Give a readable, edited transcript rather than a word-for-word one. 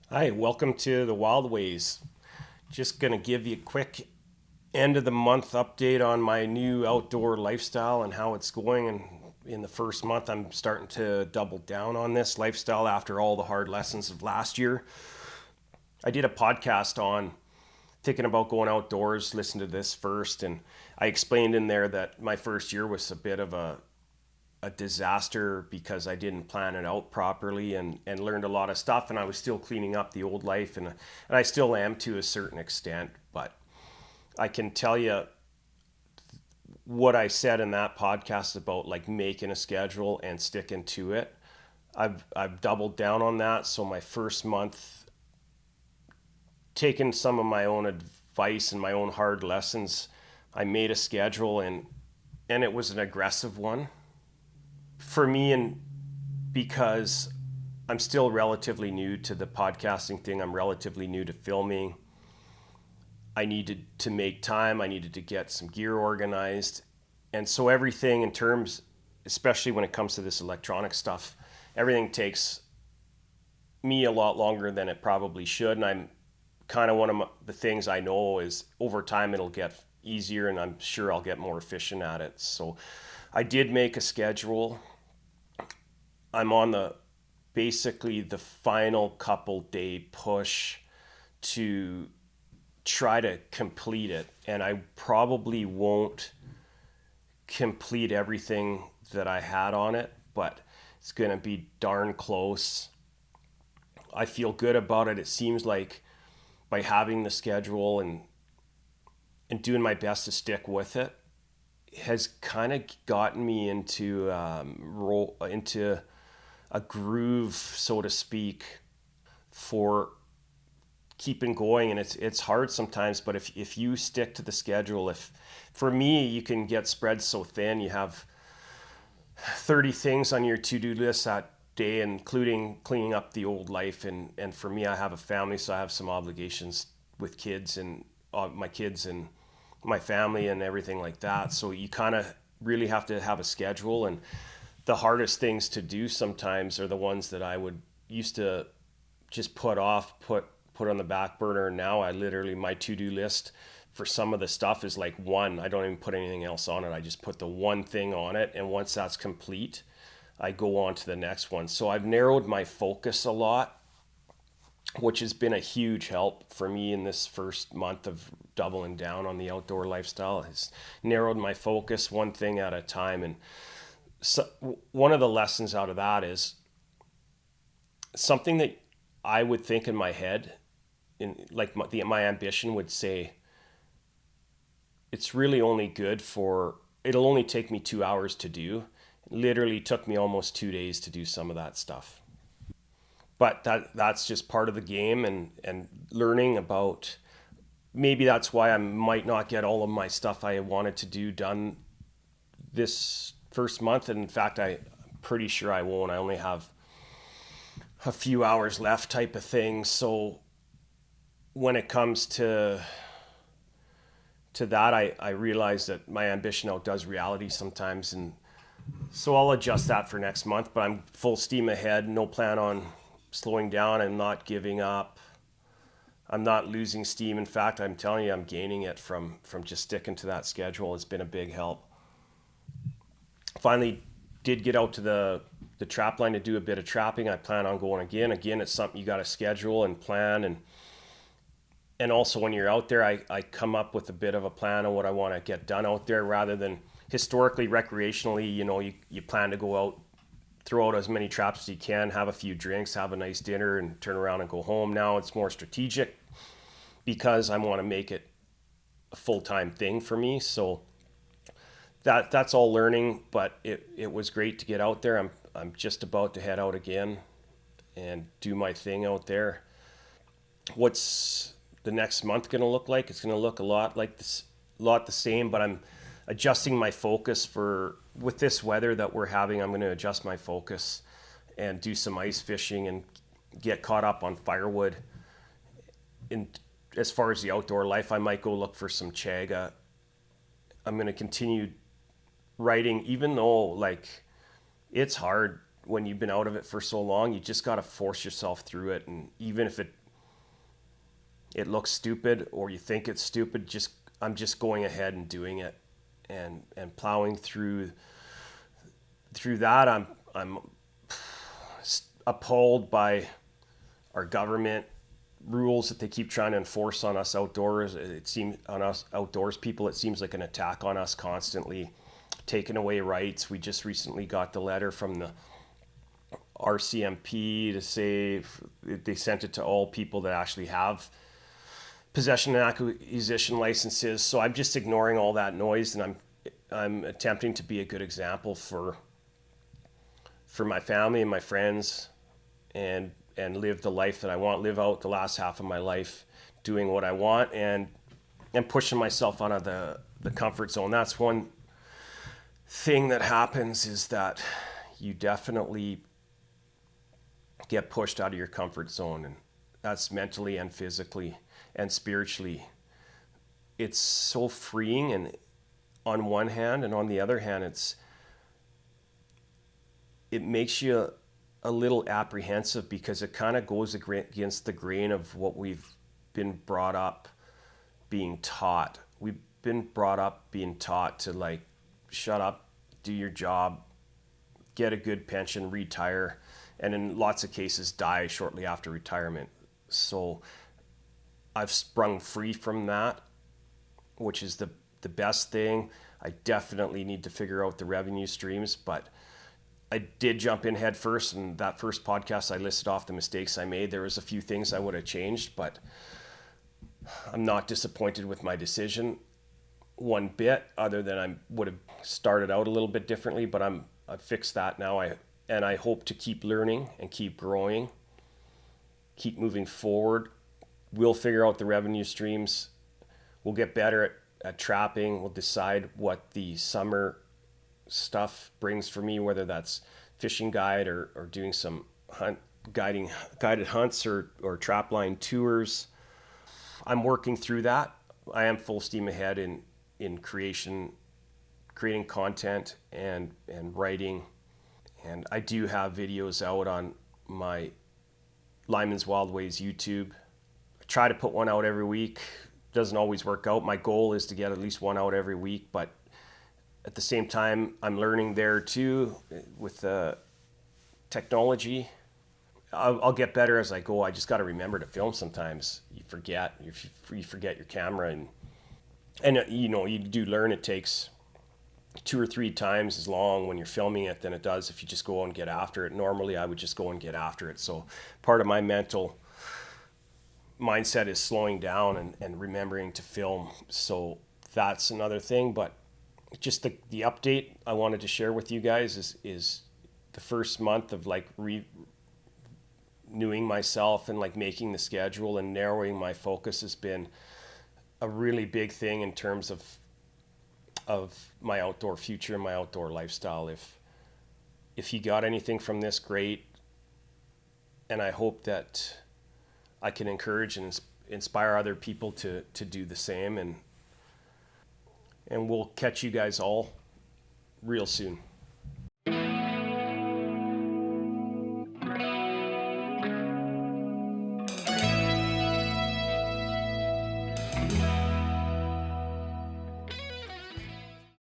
Hi, welcome to the Wild Ways. Just going to give you a quick end of the month update on my new outdoor lifestyle and how it's going. And in the first month, I'm starting to double down on this lifestyle after all the hard lessons of last year. I did a podcast on thinking about going outdoors, listen to this first, and I explained in there that my first year was a bit of a disaster because I didn't plan it out properly and learned a lot of stuff, and I was still cleaning up the old life, and I still am to a certain extent. But I can tell you what I said in that podcast about like making a schedule and sticking to it. I've doubled down on that. So my first month, taking some of my own advice and my own hard lessons, I made a schedule, and it was an aggressive one for me, and because I'm still relatively new to the podcasting thing, I'm relatively new to filming. I needed to make time, I needed to get some gear organized. And so everything in terms, especially when it comes to this electronic stuff, everything takes me a lot longer than it probably should. And I'm kind of one of the things I know is over time it'll get easier, and I'm sure I'll get more efficient at it. So I did make a schedule. I'm on the basically the final couple day push to try to complete it, and I probably won't complete everything that I had on it, but it's going to be darn close. I feel good about it. It seems like by having the schedule and doing my best to stick with it has kind of gotten me into into a groove, so to speak, for keeping going. And it's hard sometimes, but if you stick to the schedule, if for me you can get spread so thin, you have 30 things on your to-do list that day, including cleaning up the old life. And for me, I have a family, so I have some obligations with kids and my kids and my family and everything like that. So you kind of really have to have a schedule. And the hardest things to do sometimes are the ones that I would used to just put on the back burner. Now I literally, my to-do list for some of the stuff is like one. I don't even put anything else on it. I just put the one thing on it, and once that's complete, I go on to the next one. So I've narrowed my focus a lot, which has been a huge help for me in this first month of doubling down on the outdoor lifestyle. Has narrowed my focus one thing at a time. And so one of the lessons out of that is something that I would think in my head, in like my ambition would say, it's really only good for, it'll only take me 2 hours to do. It literally took me almost 2 days to do some of that stuff. But that's just part of the game, and learning about, maybe that's why I might not get all of my stuff I wanted to do done this first month. And in fact, I'm pretty sure I won't. I only have a few hours left type of thing. So when it comes to that, I realize that my ambition outdoes reality sometimes, and so I'll adjust that for next month. But I'm full steam ahead, no plan on slowing down and not giving up. I'm not losing steam. In fact, I'm telling you, I'm gaining it from just sticking to that schedule. It's been a big help. Finally, did get out to the trapline to do a bit of trapping. I plan on going again. Again, it's something you got to schedule and plan, and also when you're out there, I come up with a bit of a plan of what I want to get done out there, rather than historically, recreationally, you plan to go out, throw out as many traps as you can, have a few drinks, have a nice dinner, and turn around and go home. Now it's more strategic because I want to make it a full-time thing for me. So that's all learning, but it was great to get out there. I'm just about to head out again and do my thing out there. What's the next month going to look like? It's going to look a lot like this, a lot the same, but I'm adjusting my focus for, with this weather that we're having, I'm going to adjust my focus and do some ice fishing and get caught up on firewood. In as far as the outdoor life, I might go look for some chaga. I'm going to continue writing, even though like it's hard when you've been out of it for so long, you just got to force yourself through it. And even if it looks stupid or you think it's stupid, I'm just going ahead and doing it and plowing through that. I'm appalled by our government rules that they keep trying to enforce on us outdoors. It seems on us outdoors people, it seems like an attack on us constantly, taking away rights. We just recently got the letter from the RCMP to say they sent it to all people that actually have possession and acquisition licenses. So I'm just ignoring all that noise, and I'm attempting to be a good example for my family and my friends, and live the life that I want, live out the last half of my life doing what I want, and pushing myself out of the comfort zone. That's one thing that happens, is that you definitely get pushed out of your comfort zone, and that's mentally and physically and spiritually. It's so freeing, and on one hand, and on the other hand, it makes you a little apprehensive, because it kind of goes against the grain of what we've been brought up being taught. We've been brought up being taught to, like, shut up, do your job, get a good pension, retire, and in lots of cases die shortly after retirement. So I've sprung free from that, which is the best thing. I definitely need to figure out the revenue streams, but I did jump in head first, and that first podcast I listed off the mistakes I made. There was a few things I would have changed, but I'm not disappointed with my decision one bit, other than I would have started out a little bit differently, but I've fixed that now. I hope to keep learning and keep growing, keep moving forward. We'll figure out the revenue streams. We'll get better at trapping. We'll decide what the summer stuff brings for me, whether that's fishing guide or doing some guided hunts or trapline tours. I'm working through that. I am full steam ahead in creating content and writing. And I do have videos out on my Lyman's Wild Ways YouTube. I try to put one out every week. Doesn't always work out. My goal is to get at least one out every week, but at the same time, I'm learning there too with the technology. I'll get better as I go. I just got to remember to film sometimes. You forget your camera, and you do learn. It takes 2 or 3 times as long when you're filming it than it does if you just go and get after it. Normally, I would just go and get after it. So part of my mental mindset is slowing down and remembering to film. So that's another thing, but just the update I wanted to share with you guys is the first month of like renewing myself and like making the schedule and narrowing my focus has been a really big thing in terms of my outdoor future and my outdoor lifestyle. If you got anything from this, great. And I hope that I can encourage and inspire other people to do the same, and we'll catch you guys all real soon.